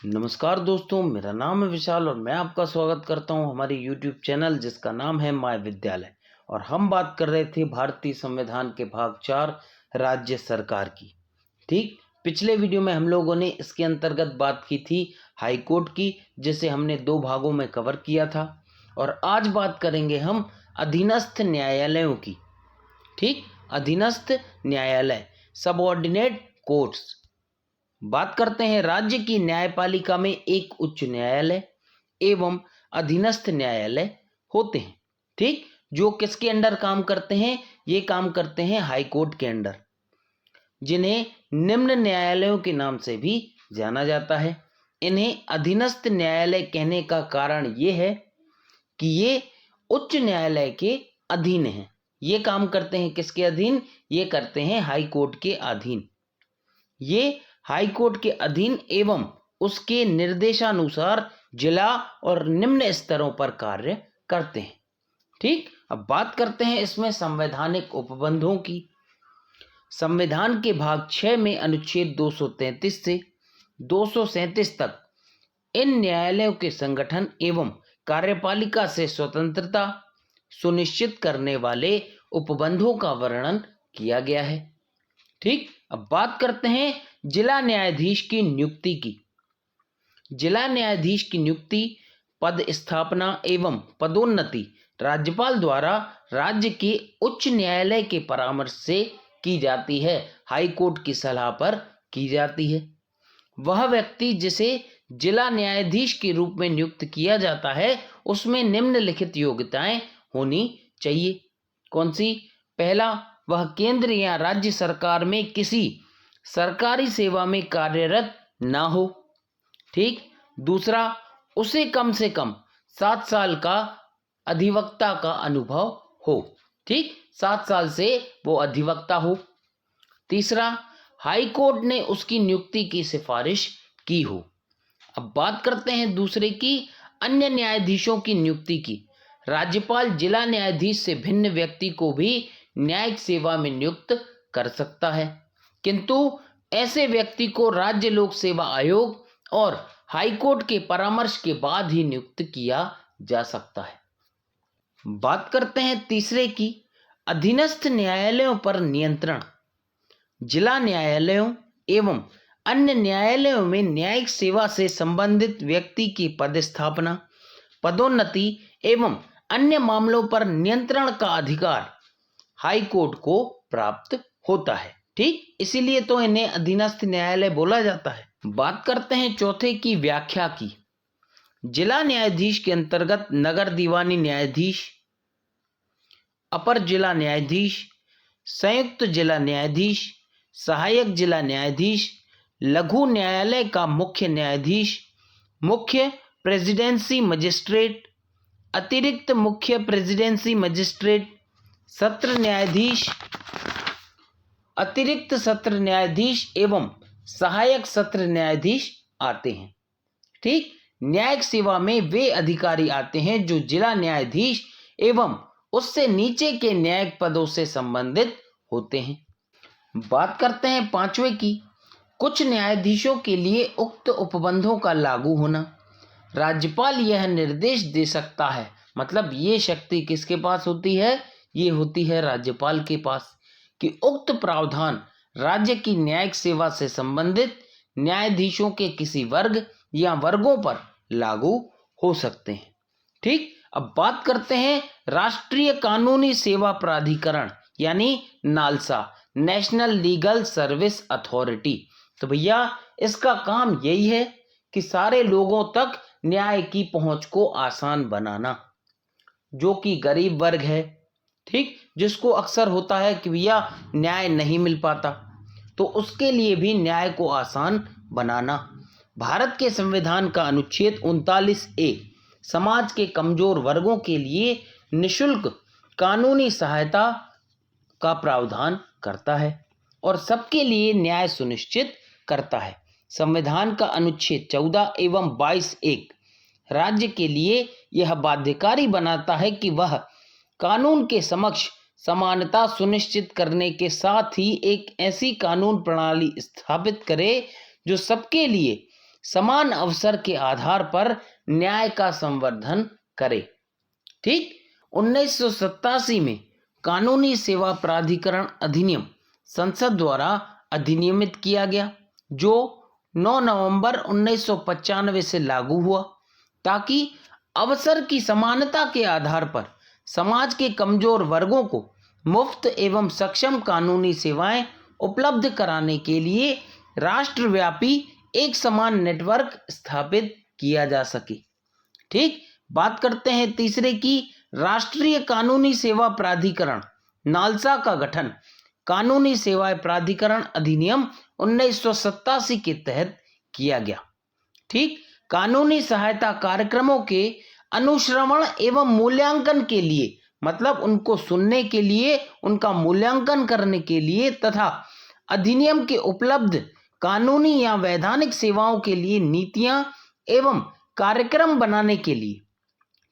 नमस्कार दोस्तों, मेरा नाम है विशाल और मैं आपका स्वागत करता हूं हमारे YouTube चैनल जिसका नाम है माय विद्यालय। और हम बात कर रहे थे भारतीय संविधान के भाग 4 राज्य सरकार की। ठीक, पिछले वीडियो में हम लोगों ने इसके अंतर्गत बात की थी हाई कोर्ट की, जिसे हमने 2 भागों में कवर किया था। और आज बात करेंगे हम अधीनस्थ न्यायालयों की। ठीक, अधीनस्थ न्यायालय, सबऑर्डिनेट कोर्ट्स। बात करते हैं राज्य की न्यायपालिका में एक उच्च न्यायालय एवं अधीनस्थ न्यायालय होते हैं। ठीक, जो किसके अंडर काम करते हैं? ये काम करते हैं हाई कोर्ट के अंडर, जिन्हें निम्न न्यायालयों के नाम से भी जाना जाता है। इन्हें अधीनस्थ न्यायालय कहने का कारण ये है कि ये उच्च न्यायालय के अधीन हैं। ये काम करते हैं किसके अधीन? ये करते हैं हाई कोर्ट के अधीन। ये हाई कोर्ट के अधीन एवं उसके निर्देशानुसार जिला और निम्न स्तरों पर कार्य करते हैं। ठीक, अब बात करते हैं इसमें संवैधानिक उपबंधों की। संविधान के भाग 6 में अनुच्छेद 233 से 237 तक इन न्यायालयों के संगठन एवं कार्यपालिका से स्वतंत्रता सुनिश्चित करने वाले उपबंधों का वर्णन किया गया है। ठीक, अब बात करते हैं जिला न्यायाधीश की नियुक्ति की। जिला न्यायाधीश की नियुक्ति, पद स्थापना एवं पदोन्नति राज्यपाल द्वारा राज्य के उच्च न्यायालय के परामर्श से की जाती है, हाई कोर्ट की सलाह पर की जाती है। वह व्यक्ति जिसे जिला न्यायाधीश के रूप में नियुक्त किया जाता है, उसमें निम्नलिखित योग्यताएं होनी चाहिए। कौन सी? पहला, वह केंद्र या राज्य सरकार में किसी सरकारी सेवा में कार्यरत ना हो। ठीक, दूसरा, उसे कम से कम 7 साल का अधिवक्ता का अनुभव हो। ठीक, 7 साल से वो अधिवक्ता हो। तीसरा, हाई कोर्ट ने उसकी नियुक्ति की सिफारिश की हो। अब बात करते हैं दूसरे की, अन्य न्यायाधीशों की नियुक्ति की। राज्यपाल जिला न्यायाधीश से भिन्न व्यक्ति को भी न्यायिक सेवा में नियुक्त कर सकता है, किंतु ऐसे व्यक्ति को राज्य लोक सेवा आयोग और हाई कोर्ट के परामर्श के बाद ही नियुक्त किया जा सकता है। बात करते हैं तीसरे की, अधीनस्थ न्यायालयों पर नियंत्रण। जिला न्यायालयों एवं अन्य न्यायालयों में न्यायिक सेवा से संबंधित व्यक्ति की पदस्थापना, पदोन्नति एवं अन्य मामलों पर नियंत्रण का अधिकार हाई कोर्ट को प्राप्त होता है। ठीक, इसीलिए तो इन्हें अधीनस्थ न्यायालय बोला जाता है। बात करते हैं चौथे की व्याख्या की। जिला न्यायाधीश के अंतर्गत नगर दीवानी न्यायाधीश, अपर जिला न्यायाधीश, संयुक्त जिला न्यायाधीश, सहायक जिला न्यायाधीश, लघु न्यायालय का मुख्य न्यायाधीश, मुख्य प्रेसिडेंसी मजिस्ट्रेट, अतिरिक्त मुख्य प्रेसिडेंसी मजिस्ट्रेट, सत्र न्यायाधीश, अतिरिक्त सत्र न्यायाधीश एवं सहायक सत्र न्यायाधीश आते हैं। ठीक, न्यायिक सेवा में वे अधिकारी आते हैं जो जिला न्यायाधीश एवं उससे नीचे के न्यायिक पदों से संबंधित होते हैं। बात करते हैं पांचवे की, कुछ न्यायाधीशों के लिए उक्त उपबंधों का लागू होना। राज्यपाल यह निर्देश दे सकता है, मतलब ये शक्ति किसके पास होती है? ये होती है राज्यपाल के पास, कि उक्त प्रावधान राज्य की न्यायिक सेवा से संबंधित न्यायाधीशों के किसी वर्ग या वर्गों पर लागू हो सकते हैं। ठीक, अब बात करते हैं राष्ट्रीय कानूनी सेवा प्राधिकरण यानी NALSA, national legal service authority. तो भैया इसका काम यही है कि सारे लोगों तक न्याय की पहुंच को आसान बनाना, जो कि गरीब वर्ग है, ठीक, जिसको अक्सर होता है कि भैया न्याय नहीं मिल पाता, तो उसके लिए भी न्याय को आसान बनाना। भारत के संविधान का अनुच्छेद 39A समाज के कमजोर वर्गों के लिए निशुल्क कानूनी सहायता का प्रावधान करता है और सबके लिए न्याय सुनिश्चित करता है। संविधान का अनुच्छेद 14 एवं 22(1) राज्य के लिए यह बाध्यकारी बनाता है कि वह कानून के समक्ष समानता सुनिश्चित करने के साथ ही एक ऐसी कानून प्रणाली स्थापित करे जो सबके लिए समान अवसर के आधार पर न्याय का संवर्धन करे। ठीक। 1987 में कानूनी सेवा प्राधिकरण अधिनियम संसद द्वारा अधिनियमित किया गया, जो 9 नवंबर 1995 से लागू हुआ, ताकि अवसर की समानता के आधार पर समाज के कमजोर वर्गों को मुफ्त एवं सक्षम कानूनी सेवाएं उपलब्ध कराने के लिए राष्ट्रव्यापी एक समान नेटवर्क स्थापित किया जा सके। ठीक। बात करते हैं तीसरे की, राष्ट्रीय कानूनी सेवा प्राधिकरण नालसा का गठन कानूनी सेवाएं प्राधिकरण अधिनियम 1987 के तहत किया गया। ठीक। कानूनी सहायता कार्यक्रमों के अनुश्रवण एवं मूल्यांकन के लिए, मतलब उनको सुनने के लिए, उनका मूल्यांकन करने के लिए तथा अधिनियम के उपलब्ध कानूनी या वैधानिक सेवाओं के लिए नीतियां एवं कार्यक्रम बनाने के लिए।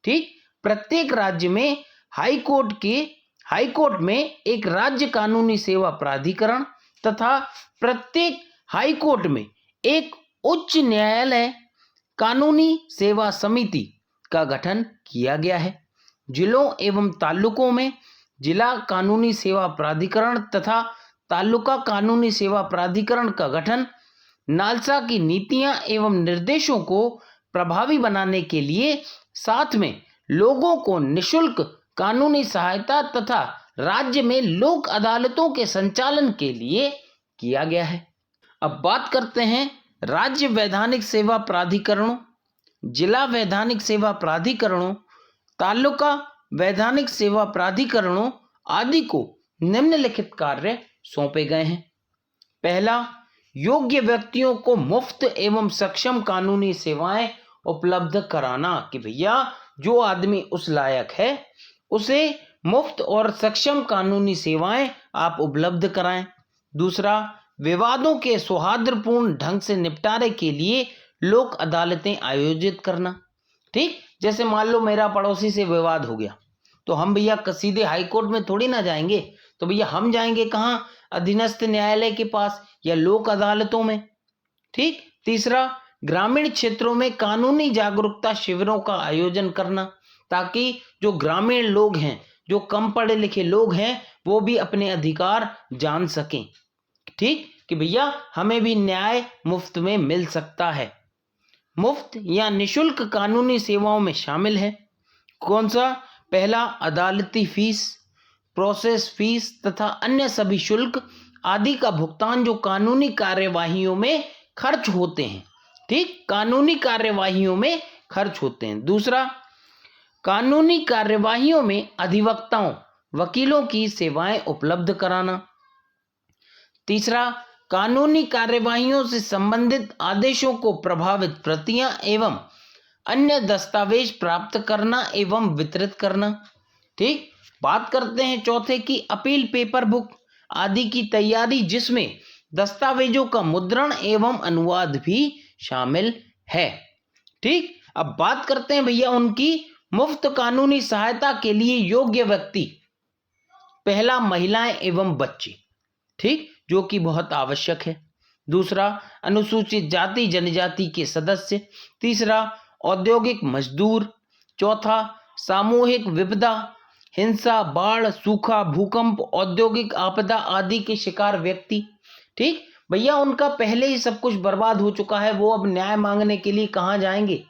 ठीक। प्रत्येक राज्य में हाईकोर्ट में एक राज्य कानूनी सेवा प्राधिकरण तथा प्रत्येक हाईकोर्ट में एक उच्च न्यायालय कानूनी सेवा समिति का गठन किया गया है। जिलों एवं तालुकों में जिला कानूनी सेवा प्राधिकरण तथा तालुका कानूनी सेवा प्राधिकरण का गठन नालसा की नीतियां एवं निर्देशों को प्रभावी बनाने के लिए, साथ में लोगों को निःशुल्क कानूनी सहायता तथा राज्य में लोक अदालतों के संचालन के लिए किया गया है। अब बात करते हैं राज्य वैधानिक सेवा प्राधिकरणों, जिला वैधानिक सेवा प्राधिकरणों, तालुका वैधानिक सेवा प्राधिकरणों आदि को निम्नलिखित कार्य सौंपे गए हैं। पहला, योग्य व्यक्तियों को मुफ्त एवं सक्षम कानूनी सेवाएं उपलब्ध कराना, कि भैया जो आदमी उस लायक है उसे मुफ्त और सक्षम कानूनी सेवाएं आप उपलब्ध कराएं। दूसरा, विवादों के सौहार्दपूर्ण ढंग से निपटारे के लिए लोक अदालतें आयोजित करना। ठीक। जैसे मान लो मेरा पड़ोसी से विवाद हो गया, तो हम भैया सीधे हाईकोर्ट में थोड़ी ना जाएंगे, तो भैया हम जाएंगे कहाँ? अधीनस्थ न्यायालय के पास या लोक अदालतों में। ठीक। तीसरा, ग्रामीण क्षेत्रों में कानूनी जागरूकता शिविरों का आयोजन करना, ताकि जो ग्रामीण लोग हैं, जो कम पढ़े लिखे लोग हैं, वो भी अपने अधिकार जान सकें। ठीक। कि भैया हमें भी न्याय मुफ्त में मिल सकता है। मुफ्त या निःशुल्क कानूनी सेवाओं में शामिल है कौन सा? पहला, अदालती फीस, प्रोसेस फीस तथा अन्य सभी शुल्क आदि का भुगतान जो कानूनी कार्यवाहियों में खर्च होते हैं। ठीक। कानूनी कार्यवाहियों में खर्च होते हैं। दूसरा, कानूनी कार्यवाहियों में अधिवक्ताओं, वकीलों की सेवाएं उपलब्ध कराना। तीसरा, कानूनी कार्यवाहियों से संबंधित आदेशों को प्रभावित प्रतियां एवं अन्य दस्तावेज प्राप्त करना एवं वितरित करना। ठीक। बात करते हैं चौथे की, अपील पेपर बुक आदि की तैयारी, जिसमें दस्तावेजों का मुद्रण एवं अनुवाद भी शामिल है। ठीक। अब बात करते हैं भैया उनकी मुफ्त कानूनी सहायता के लिए योग्य व्यक्ति। पहला, महिलाएं एवं बच्चे। ठीक। जो कि बहुत आवश्यक है। दूसरा, अनुसूचित जाति जनजाति के सदस्य। तीसरा, औद्योगिक मजदूर। चौथा, सामूहिक विपदा, हिंसा, बाढ़, सूखा, भूकंप, औद्योगिक आपदा आदि के शिकार व्यक्ति। ठीक। भैया उनका पहले ही सब कुछ बर्बाद हो चुका है, वो अब न्याय मांगने के लिए कहाँ जाएंगे?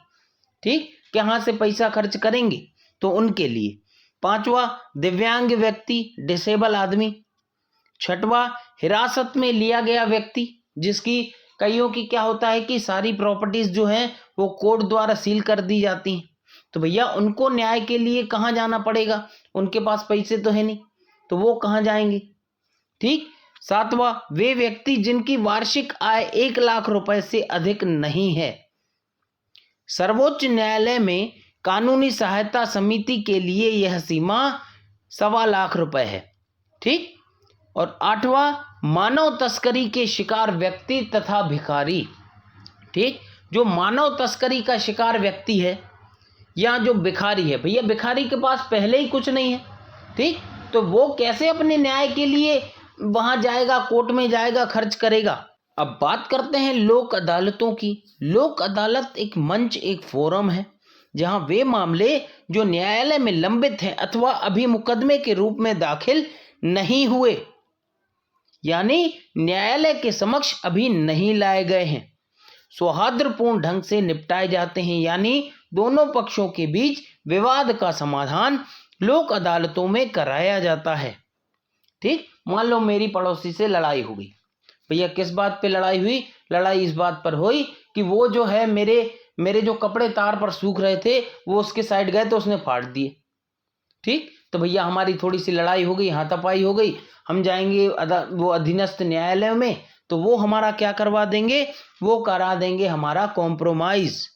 ठीक। कहाँ से पैसा खर्च करेंगे? तो उनके लिए। पांचवा, दिव्यांग व्यक्ति, डिसेबल आदमी। छठवां, हिरासत में लिया गया व्यक्ति, जिसकी कईयों की क्या होता है कि सारी प्रॉपर्टीज जो हैं वो कोर्ट द्वारा सील कर दी जाती हैं, तो भैया उनको न्याय के लिए कहाँ जाना पड़ेगा? उनके पास पैसे तो है नहीं, तो वो कहाँ जाएंगे? ठीक। सातवां, वे व्यक्ति जिनकी वार्षिक आय 1 लाख रुपए से अधिक नहीं है। सर्वोच्च न्यायालय में कानूनी सहायता समिति के लिए यह सीमा 1.25 लाख रुपए है। ठीक। और आठवां, मानव तस्करी के शिकार व्यक्ति तथा भिखारी। ठीक। जो मानव तस्करी का शिकार व्यक्ति है या जो भिखारी है, भैया भिखारी के पास पहले ही कुछ नहीं है। ठीक। तो वो कैसे अपने न्याय के लिए वहां जाएगा, कोर्ट में जाएगा, खर्च करेगा? अब बात करते हैं लोक अदालतों की। लोक अदालत एक मंच, एक फोरम है जहां वे मामले जो न्यायालय में लंबित हैं अथवा अभी मुकदमे के रूप में दाखिल नहीं हुए, यानी न्यायालय के समक्ष अभी नहीं लाए गए हैं, सौहार्दपूर्ण ढंग से निपटाए जाते हैं। यानी दोनों पक्षों के बीच विवाद का समाधान लोक अदालतों में कराया जाता है। ठीक, मान लो मेरी पड़ोसी से लड़ाई हो गई, भैया किस बात पे लड़ाई हुई? लड़ाई इस बात पर हुई कि वो जो है मेरे जो कपड़े तार पर सूख रहे थे वो उसके साइड गए तो उसने फाड़ दिए। ठीक, तो भैया हमारी थोड़ी सी लड़ाई हो गई, हाथापाई हो गई, हम जाएंगे वो अधीनस्थ न्यायालय में, तो वो हमारा क्या करवा देंगे? वो करा देंगे हमारा कॉम्प्रोमाइज।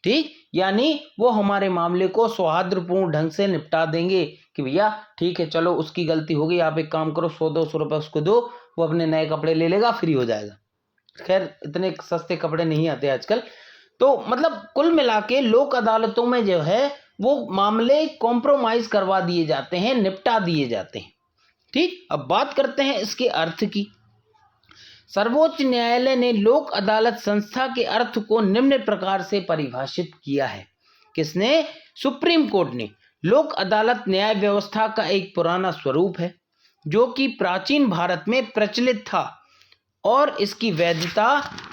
ठीक, यानी वो हमारे मामले को सौहार्दपूर्ण ढंग से निपटा देंगे कि भैया ठीक है, चलो उसकी गलती हो गई, आप एक काम करो, 100-200 रुपए उसको दो, वो अपने नए कपड़े ले लेगा, फ्री हो जाएगा। खैर इतने सस्ते कपड़े नहीं आते आजकल। तो मतलब कुल मिला के लोक अदालतों में जो है वो मामले कॉम्प्रोमाइज करवा दिए जाते हैं, निपटा दिए जाते हैं। ठीक, अब बात करते हैं इसके अर्थ की। सर्वोच्च न्यायालय ने लोक अदालत संस्था के अर्थ को निम्न प्रकार से परिभाषित किया है। किसने? सुप्रीम कोर्ट ने। लोक अदालत न्याय व्यवस्था का एक पुराना स्वरूप है जो कि प्राचीन भारत में प्रचलित था और इसकी वैधता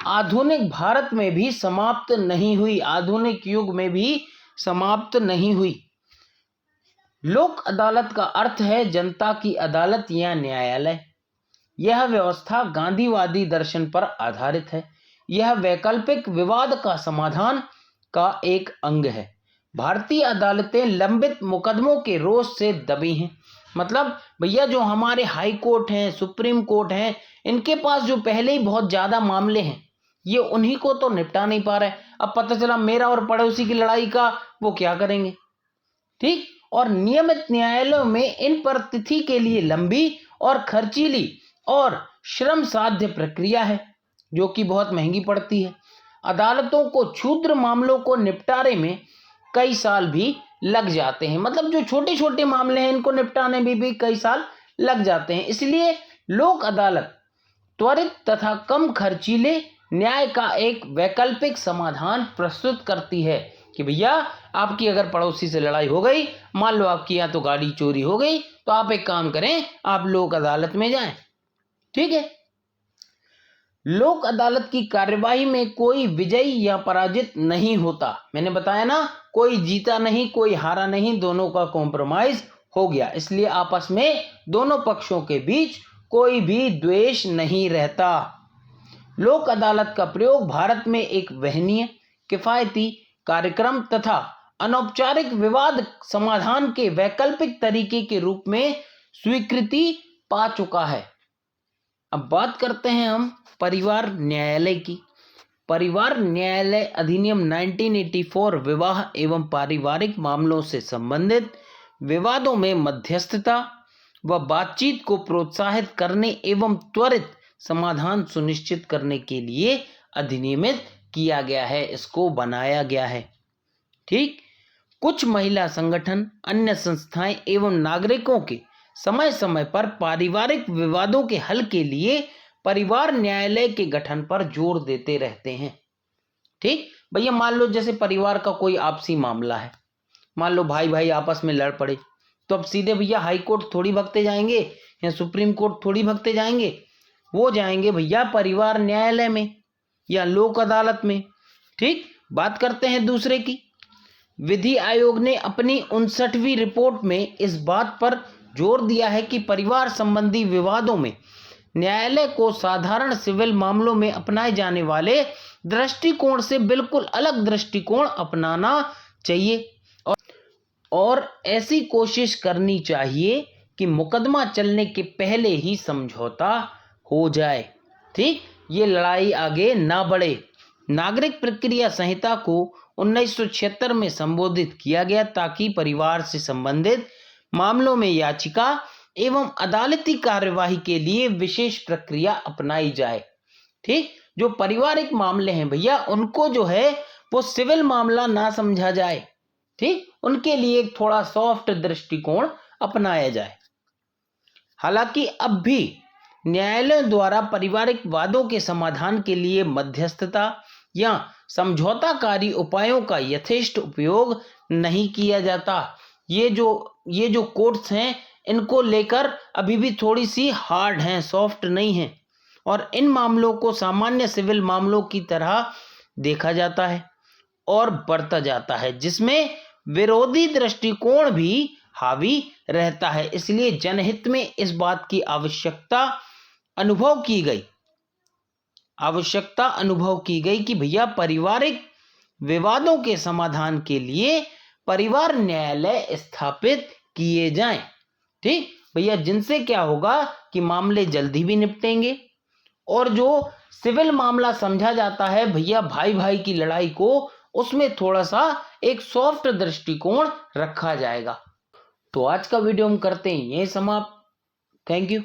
आधुनिक भारत में भी समाप्त नहीं हुई, आधुनिक युग में भी समाप्त नहीं हुई। लोक अदालत का अर्थ है जनता की अदालत या न्यायालय। यह व्यवस्था गांधीवादी दर्शन पर आधारित है। यह वैकल्पिक विवाद का समाधान का एक अंग है। भारतीय अदालतें लंबित मुकदमों के रोष से दबी हैं। मतलब भैया जो हमारे हाई कोर्ट हैं, सुप्रीम कोर्ट हैं, इनके पास जो पहले ही बहुत ज्यादा मामले हैं, ये उन्हीं को तो निपटा नहीं पा रहे। अब पता चला मेरा और पड़ोसी की लड़ाई का वो क्या करेंगे? ठीक, और नियमित न्यायालयों में इन पर तिथि के लिए लंबी और खर्चीली और श्रम साध्य प्रक्रिया है जो कि बहुत महंगी पड़ती है। अदालतों को क्षुद्र मामलों को निपटारे में कई साल भी लग जाते हैं। मतलब जो छोटे छोटे मामले हैं इनको निपटाने में भी कई साल लग जाते हैं। इसलिए लोक अदालत त्वरित तथा कम खर्चीले न्याय का एक वैकल्पिक समाधान प्रस्तुत करती है कि भैया आपकी अगर पड़ोसी से लड़ाई हो गई, मान लो आपकी यहाँ तो गाड़ी चोरी हो गई, तो आप एक काम करें, आप लोक अदालत में जाएं। ठीक है, लोक अदालत की कार्यवाही में कोई विजयी या पराजित नहीं होता। मैंने बताया ना, कोई जीता नहीं, कोई हारा नहीं, दोनों का कॉम्प्रोमाइज हो गया। इसलिए आपस में दोनों पक्षों के बीच कोई भी द्वेष नहीं रहता। लोक अदालत का प्रयोग भारत में एक वहनीय, किफायती कार्यक्रम तथा अनौपचारिक विवाद समाधान के वैकल्पिक तरीके के रूप में स्वीकृति पा चुका है। अब बात करते हैं हम परिवार न्यायालय की। परिवार न्यायालय अधिनियम 1984 विवाह एवं पारिवारिक मामलों से संबंधित विवादों में मध्यस्थता व बातचीत को प्रोत्साहित करने एवं त्वरित समाधान सुनिश्चित करने के लिए अधिनियमित किया गया है, इसको बनाया गया है। ठीक, कुछ महिला संगठन, अन्य संस्थाएं एवं नागरिकों के समय समय पर पारिवारिक विवादों के हल के लिए परिवार न्यायालय के गठन पर जोर देते रहते हैं। ठीक, भैया मान लो जैसे परिवार का कोई आपसी मामला है, मान लो भाई भाई आपस में लड़ पड़े, तो अब सीधे भैया हाई कोर्ट थोड़ी भगते जाएंगे या सुप्रीम कोर्ट थोड़ी भगते जाएंगे, वो जाएंगे भैया परिवार न्यायालय में या लोक अदालत में। ठीक, बात करते हैं दूसरे की। विधि आयोग ने अपनी 59वीं रिपोर्ट में इस बात पर जोर दिया है कि परिवार संबंधी विवादों में न्यायालय को साधारण सिविल मामलों में अपनाए जाने वाले दृष्टिकोण से बिल्कुल अलग दृष्टिकोण अपनाना चाहिए और ऐसी कोशिश करनी चाहिए कि मुकदमा चलने के पहले ही समझौता हो जाए। ठीक, ये लड़ाई आगे ना बढ़े। नागरिक प्रक्रिया संहिता को 1976 में संबोधित किया गया ताकि परिवार से संबंधित मामलों में याचिका एवं अदालती कार्यवाही के लिए विशेष प्रक्रिया अपनाई जाए। ठीक, जो पारिवारिक मामले हैं भैया उनको जो है वो सिविल मामला ना समझा जाए। ठीक, उनके लिए एक थोड़ा सॉफ्ट दृष्टिकोण अपनाया जाए। हालांकि अब भी न्यायालयों द्वारा पारिवारिक वादों के समाधान के लिए मध्यस्थता या समझौताकारी उपायों का यथेष्ट उपयोग नहीं किया जाता। ये जो कोर्ट्स हैं, इनको लेकर अभी भी थोड़ी सी हार्ड हैं, सॉफ्ट नहीं हैं, और इन मामलों को सामान्य सिविल मामलों की तरह देखा जाता है और बरता जाता है, जिसमें विरोधी दृष्टिकोण भी हावी रहता है। इसलिए जनहित में इस बात की आवश्यकता अनुभव की गई कि भैया पारिवारिक विवादों के समाधान के लिए परिवार न्यायालय स्थापित किए जाएं। ठीक भैया, जिनसे क्या होगा कि मामले जल्दी भी निपटेंगे, और जो सिविल मामला समझा जाता है भैया भाई भाई की लड़ाई को, उसमें थोड़ा सा एक सॉफ्ट दृष्टिकोण रखा जाएगा। तो आज का वीडियो हम करते हैं यही समाप्त। Thank you.